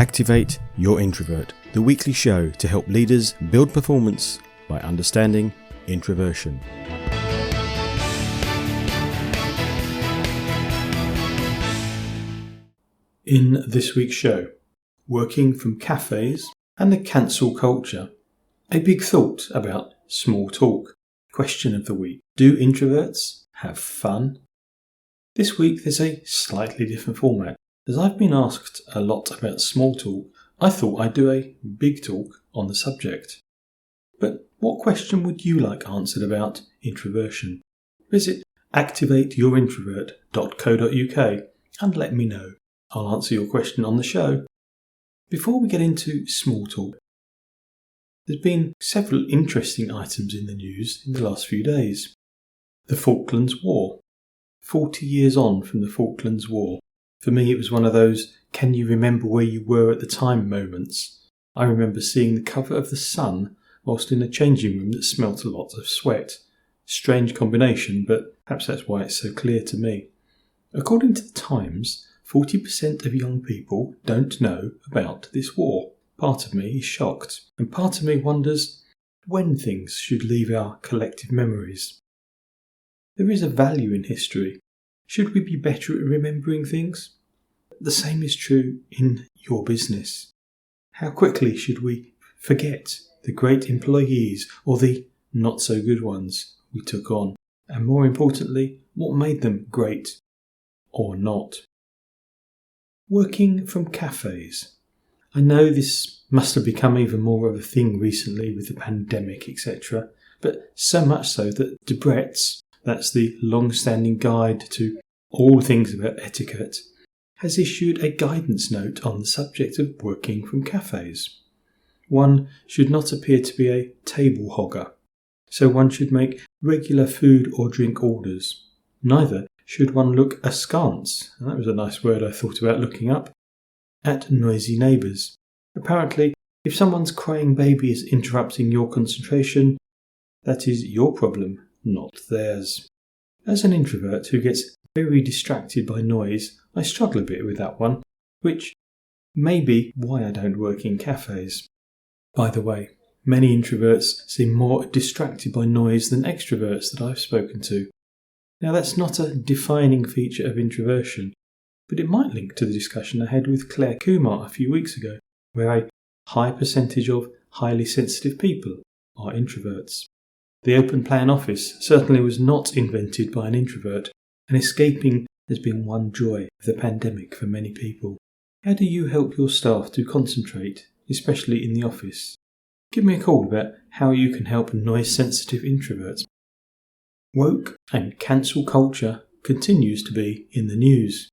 Activate Your Introvert, the weekly show to help leaders build performance by understanding introversion. In this week's show, working from cafes and the cancel culture, a big thought about small talk. Question of the week: do introverts have fun? This week there's a slightly different format. As I've been asked a lot about small talk, I thought I'd do a big talk on the subject. But what question would you like answered about introversion? Visit activateyourintrovert.co.uk and let me know. I'll answer your question on the show. Before we get into small talk, there's been several interesting items in the news in the last few days. The Falklands War. 40 years on from the Falklands War. For me, it was one of those can you remember where you were at the time moments. I remember seeing the cover of The Sun whilst in a changing room that smelt a lot of sweat. Strange combination, but perhaps that's why it's so clear to me. According to the Times, 40% of young people don't know about this war. Part of me is shocked, and part of me wonders when things should leave our collective memories. There is a value in history. Should we be better at remembering things? The same is true in your business. How quickly should we forget the great employees or the not so good ones we took on? And more importantly, what made them great or not? Working from cafes. I know this must have become even more of a thing recently with the pandemic, etc. But so much so that Debrett's, that's the long-standing guide to all things about etiquette, has issued a guidance note on the subject of working from cafes. One should not appear to be a table hogger, so one should make regular food or drink orders. Neither should one look askance, and that was a nice word I thought about looking up, at noisy neighbours. Apparently, if someone's crying baby is interrupting your concentration, that is your problem, not theirs. As an introvert who gets very distracted by noise, I struggle a bit with that one, which may be why I don't work in cafes. By the way, many introverts seem more distracted by noise than extroverts that I've spoken to. Now that's not a defining feature of introversion, but it might link to the discussion I had with Claire Kumar a few weeks ago, where a high percentage of highly sensitive people are introverts. The open plan office certainly was not invented by an introvert, and escaping has been one joy of the pandemic for many people. How do you help your staff to concentrate, especially in the office? Give me a call about how you can help noise-sensitive introverts. Woke and cancel culture continues to be in the news.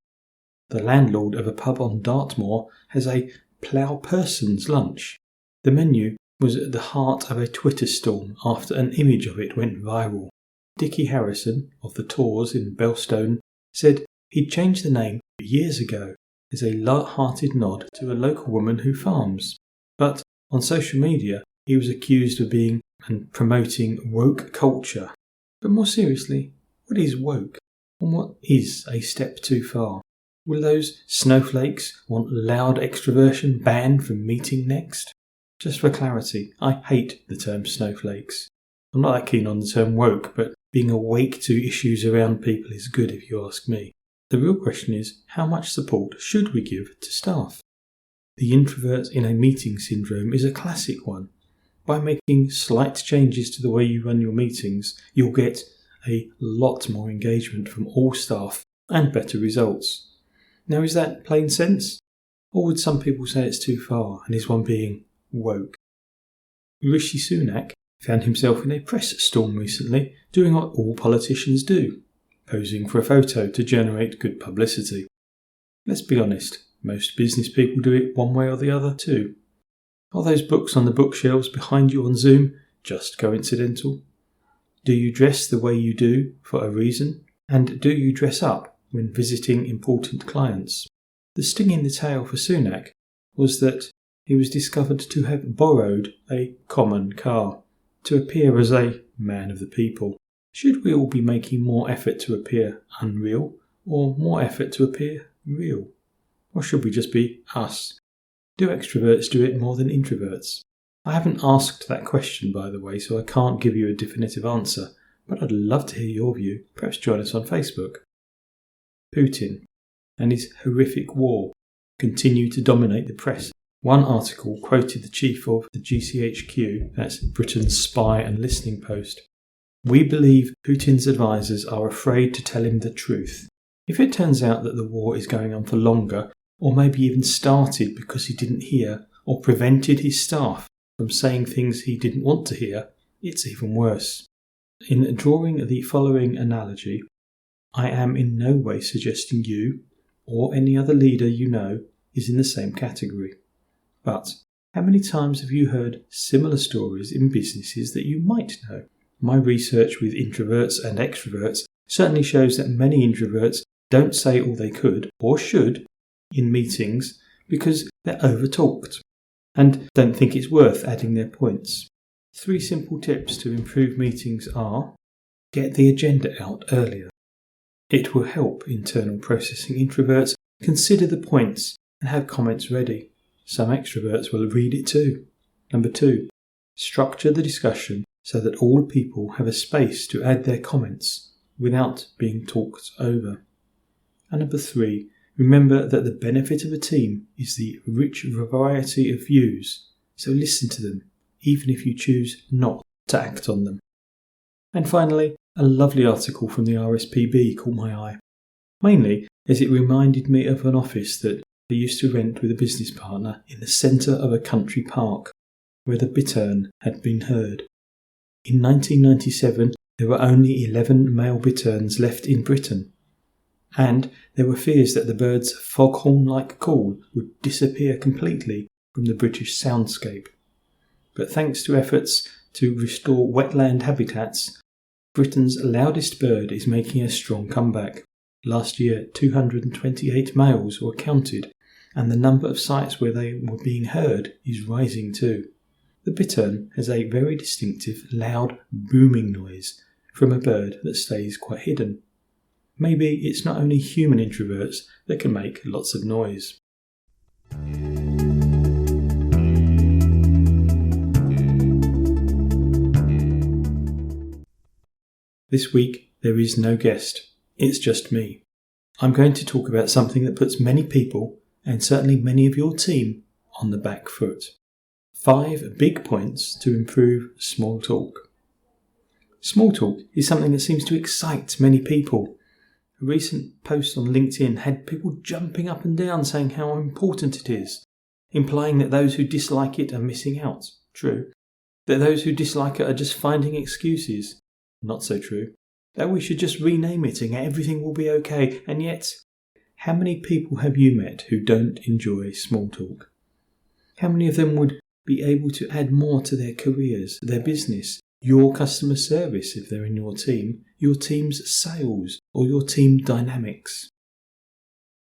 The landlord of a pub on Dartmoor has a plough person's lunch. The menu was at the heart of a Twitter storm after an image of it went viral. Dickie Harrison of the Tours in Belstone said he'd changed the name years ago as a light-hearted nod to a local woman who farms. But on social media he was accused of being and promoting woke culture. But more seriously, what is woke? And what is a step too far? Will those snowflakes want loud extroversion banned from meeting next? Just for clarity, I hate the term snowflakes. I'm not that keen on the term woke, but being awake to issues around people is good if you ask me. The real question is, how much support should we give to staff? The introvert in a meeting syndrome is a classic one. By making slight changes to the way you run your meetings, you'll get a lot more engagement from all staff and better results. Now, is that plain sense? Or would some people say it's too far, and is one being woke? Rishi Sunak found himself in a press storm recently, doing what all politicians do, posing for a photo to generate good publicity. Let's be honest, most business people do it one way or the other too. Are those books on the bookshelves behind you on Zoom just coincidental? Do you dress the way you do for a reason? And do you dress up when visiting important clients? The sting in the tail for Sunak was that he was discovered to have borrowed a common car to appear as a man of the people. Should we all be making more effort to appear unreal or more effort to appear real? Or should we just be us? Do extroverts do it more than introverts? I haven't asked that question, by the way, so I can't give you a definitive answer, but I'd love to hear your view. Perhaps join us on Facebook. Putin and his horrific war continue to dominate the press. One article quoted the chief of the GCHQ, that's Britain's spy and listening post. We believe Putin's advisors are afraid to tell him the truth. If it turns out that the war is going on for longer, or maybe even started because he didn't hear or prevented his staff from saying things he didn't want to hear, it's even worse. In drawing the following analogy, I am in no way suggesting you, or any other leader you know, is in the same category. But how many times have you heard similar stories in businesses that you might know? My research with introverts and extroverts certainly shows that many introverts don't say all they could or should in meetings because they're overtalked and don't think it's worth adding their points. 3 simple tips to improve meetings are: get the agenda out earlier. It will help internal processing introverts consider the points and have comments ready. Some extroverts will read it too. Number 2, structure the discussion so that all people have a space to add their comments without being talked over. And number 3, remember that the benefit of a team is the rich variety of views, so listen to them, even if you choose not to act on them. And finally, a lovely article from the RSPB caught my eye, mainly as it reminded me of an office that they used to rent with a business partner in the centre of a country park, where the bittern had been heard. In 1997, there were only 11 male bitterns left in Britain, and there were fears that the bird's foghorn-like call would disappear completely from the British soundscape. But thanks to efforts to restore wetland habitats, Britain's loudest bird is making a strong comeback. Last year, 228 males were counted, and the number of sites where they were being heard is rising too. The bittern has a very distinctive, loud, booming noise from a bird that stays quite hidden. Maybe it's not only human introverts that can make lots of noise. This week, there is no guest. It's just me. I'm going to talk about something that puts many people, and certainly many of your team, on the back foot. 5 big points to improve small talk. Small talk is something that seems to excite many people. A recent post on LinkedIn had people jumping up and down saying how important it is, implying that those who dislike it are missing out. True. That those who dislike it are just finding excuses. Not so true. That we should just rename it and everything will be okay. And yet, how many people have you met who don't enjoy small talk? How many of them would be able to add more to their careers, their business, your customer service if they're in your team, your team's sales, or your team dynamics?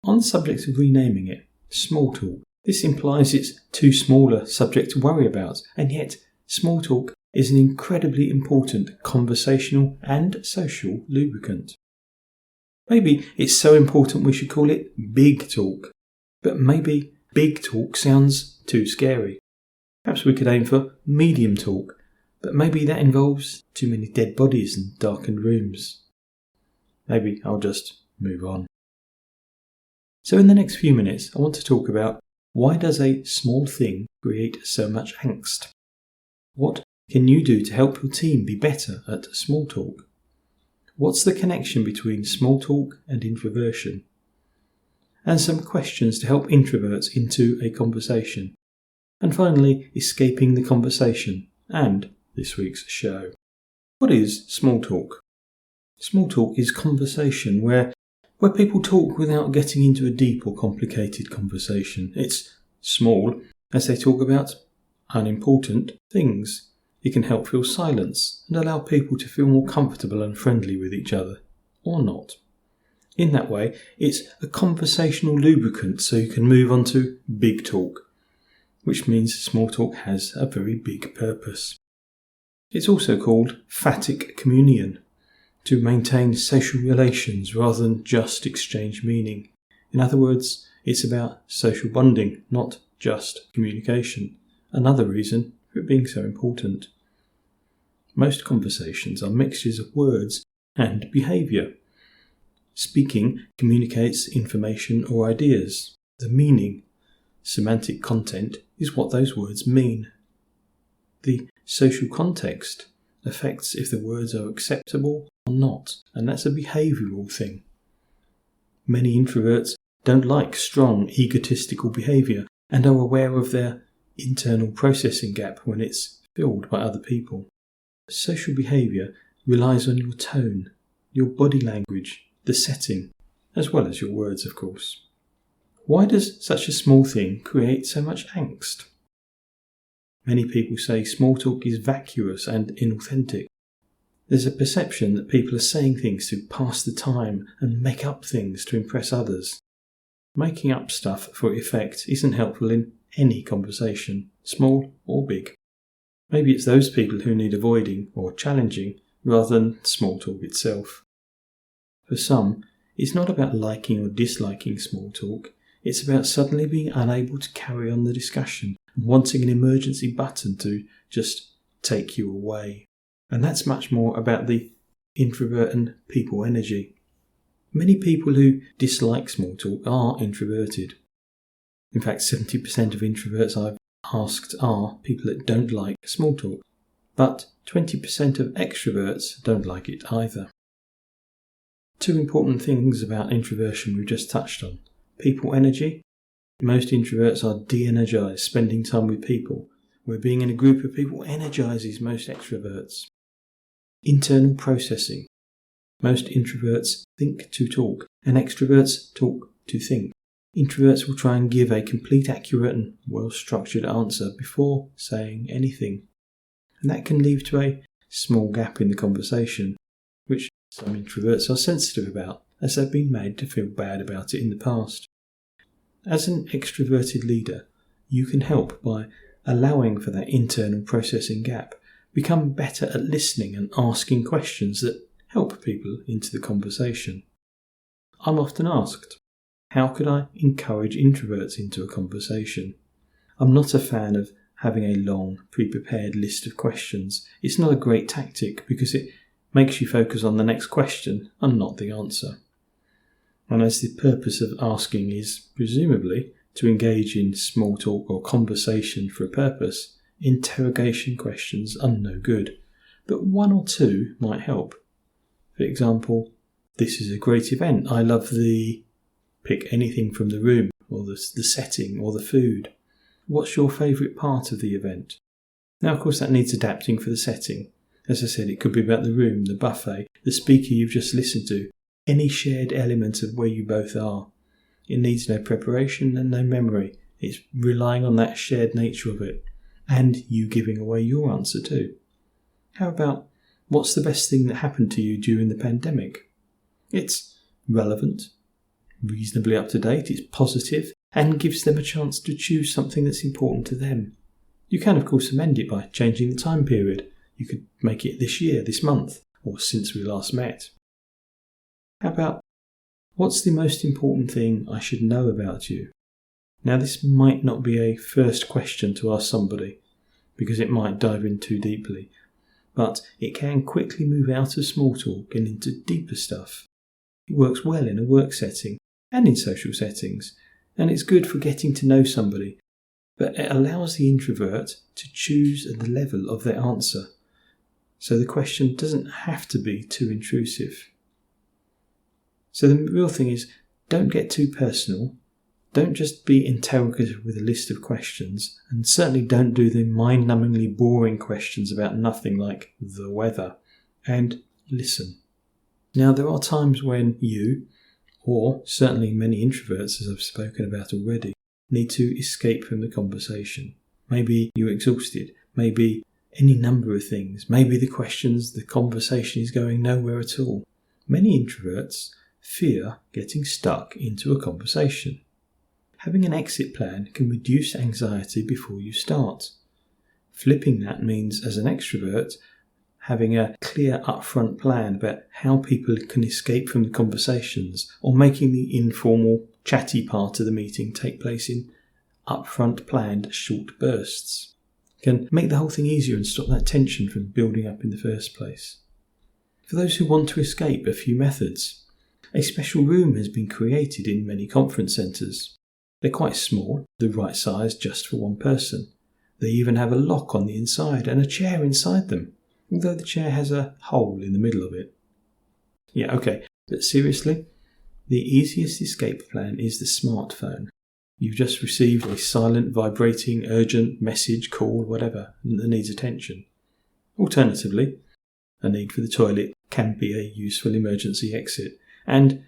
On the subject of renaming it, small talk, this implies it's too small a subject to worry about, and yet small talk is an incredibly important conversational and social lubricant. Maybe it's so important we should call it big talk, but maybe big talk sounds too scary. Perhaps we could aim for medium talk, but maybe that involves too many dead bodies and darkened rooms. Maybe I'll just move on. So in the next few minutes, I want to talk about why does a small thing create so much angst? What can you do to help your team be better at small talk? What's the connection between small talk and introversion? And some questions to help introverts into a conversation. And finally, escaping the conversation and this week's show. What is small talk? Small talk is conversation where people talk without getting into a deep or complicated conversation. It's small as they talk about unimportant things. It can help fill silence and allow people to feel more comfortable and friendly with each other, or not. In that way, it's a conversational lubricant so you can move on to big talk, which means small talk has a very big purpose. It's also called phatic communion, to maintain social relations rather than just exchange meaning. In other words, it's about social bonding, not just communication. Another reason for it being so important. Most conversations are mixtures of words and behaviour. Speaking communicates information or ideas. The meaning, semantic content, is what those words mean. The social context affects if the words are acceptable or not, and that's a behavioural thing. Many introverts don't like strong, egotistical behaviour and are aware of their internal processing gap when it's filled by other people. Social behaviour relies on your tone, your body language, the setting, as well as your words, of course. Why does such a small thing create so much angst? Many people say small talk is vacuous and inauthentic. There's a perception that people are saying things to pass the time and make up things to impress others. Making up stuff for effect isn't helpful in any conversation, small or big. Maybe it's those people who need avoiding or challenging rather than small talk itself. For some, it's not about liking or disliking small talk. It's about suddenly being unable to carry on the discussion and wanting an emergency button to just take you away. And that's much more about the introvert and people energy. Many people who dislike small talk are introverted. In fact, 70% of introverts I've asked are people that don't like small talk. But 20% of extroverts don't like it either. Two important things about introversion we've just touched on. People energy. Most introverts are de-energized spending time with people, where being in a group of people energizes most extroverts. Internal processing. Most introverts think to talk, and extroverts talk to think. Introverts will try and give a complete, accurate and well-structured answer before saying anything. And that can lead to a small gap in the conversation, which some introverts are sensitive about, as they've been made to feel bad about it in the past. As an extroverted leader, you can help by allowing for that internal processing gap, become better at listening and asking questions that help people into the conversation. I'm often asked, how could I encourage introverts into a conversation? I'm not a fan of having a long, pre-prepared list of questions. It's not a great tactic because it makes you focus on the next question and not the answer. And as the purpose of asking is, presumably, to engage in small talk or conversation for a purpose, interrogation questions are no good. But one or two might help. For example, this is a great event. I love the... Pick anything from the room, or the setting, or the food. What's your favourite part of the event? Now, of course, that needs adapting for the setting. As I said, it could be about the room, the buffet, the speaker you've just listened to, any shared element of where you both are. It needs no preparation and no memory. It's relying on that shared nature of it, and you giving away your answer too. How about, what's the best thing that happened to you during the pandemic? It's relevant, reasonably up to date, it's positive, and gives them a chance to choose something that's important to them. You can, of course, amend it by changing the time period. You could make it this year, this month, or since we last met. How about, what's the most important thing I should know about you? Now, this might not be a first question to ask somebody, because it might dive in too deeply, but it can quickly move out of small talk and into deeper stuff. It works well in a work setting and in social settings, and it's good for getting to know somebody, but it allows the introvert to choose the level of their answer, so the question doesn't have to be too intrusive. So the real thing is, don't get too personal, don't just be interrogative with a list of questions, and certainly don't do the mind-numbingly boring questions about nothing like the weather, and listen. Now, there are times when you, or certainly many introverts, as I've spoken about already, need to escape from the conversation. Maybe you're exhausted, maybe any number of things, maybe the conversation is going nowhere at all. Many introverts fear getting stuck into a conversation. Having an exit plan can reduce anxiety before you start. Flipping that means, as an extrovert, having a clear upfront plan about how people can escape from the conversations, or making the informal, chatty part of the meeting take place in upfront planned short bursts. Can make the whole thing easier and stop that tension from building up in the first place. For those who want to escape a few methods, a special room has been created in many conference centres. They're quite small, the right size just for one person. They even have a lock on the inside and a chair inside them, although the chair has a hole in the middle of it. Yeah, okay, but seriously, the easiest escape plan is the smartphone. You've just received a silent, vibrating, urgent message, call, whatever, that needs attention. Alternatively, a need for the toilet can be a useful emergency exit, and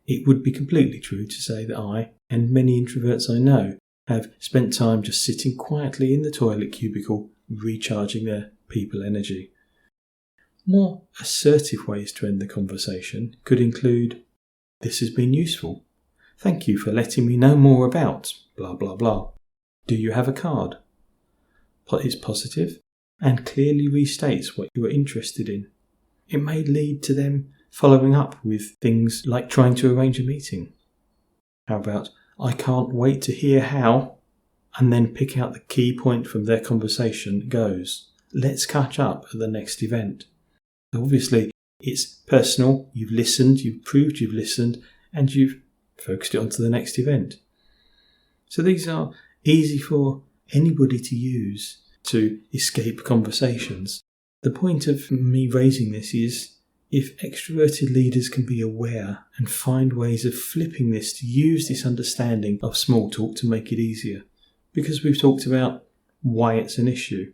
it would be completely true to say that I, and many introverts I know, have spent time just sitting quietly in the toilet cubicle, recharging their people energy. More assertive ways to end the conversation could include, "This has been useful. Thank you for letting me know more about blah blah blah. Do you have a card?" It's positive and clearly restates what you are interested in. It may lead to them following up with things like trying to arrange a meeting. How about, "I can't wait to hear how," and then pick out the key point from their conversation goes, "Let's catch up at the next event." Obviously, it's personal, you've listened, you've proved you've listened, and you've focused it onto the next event. So these are easy for anybody to use to escape conversations. The point of me raising this is, if extroverted leaders can be aware and find ways of flipping this to use this understanding of small talk to make it easier, because we've talked about why it's an issue,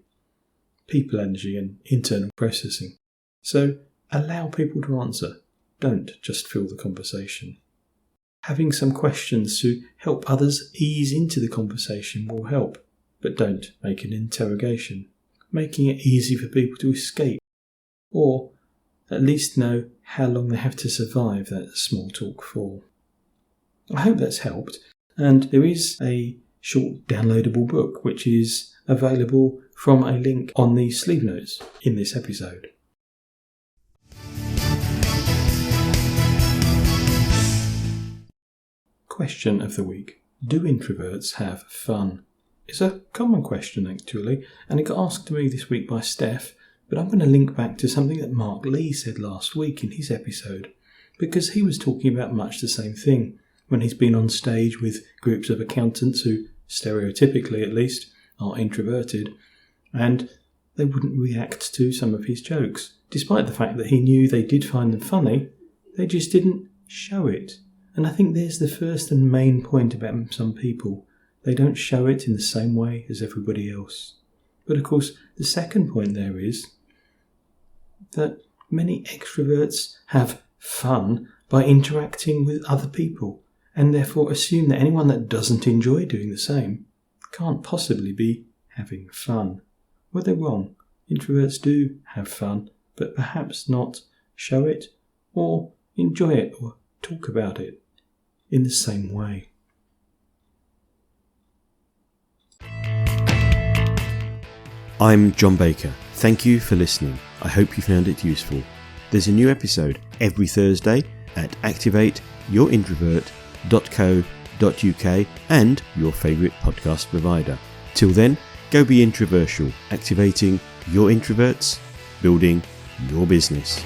people energy and internal processing. So allow people to answer, don't just fill the conversation. Having some questions to help others ease into the conversation will help, but don't make an interrogation. Making it easy for people to escape, or at least know how long they have to survive that small talk for. I hope that's helped, and there is a short downloadable book which is available from a link on the sleeve notes in this episode. Question of the week. Do introverts have fun? It's a common question actually, and it got asked to me this week by Steph, but I'm going to link back to something that Mark Lee said last week in his episode, because he was talking about much the same thing when he's been on stage with groups of accountants who, stereotypically at least, are introverted, and they wouldn't react to some of his jokes. Despite the fact that he knew they did find them funny, they just didn't show it. And I think there's the first and main point about some people. They don't show it in the same way as everybody else. But of course, the second point there is that many extroverts have fun by interacting with other people, and therefore assume that anyone that doesn't enjoy doing the same can't possibly be having fun. Well, they're wrong. Introverts do have fun, but perhaps not show it or enjoy it or talk about it in the same way. I'm John Baker. Thank you for listening. I hope you found it useful. There's a new episode every Thursday at activateyourintrovert.co.uk and your favourite podcast provider. Till then, go be introversial, activating your introverts, building your business.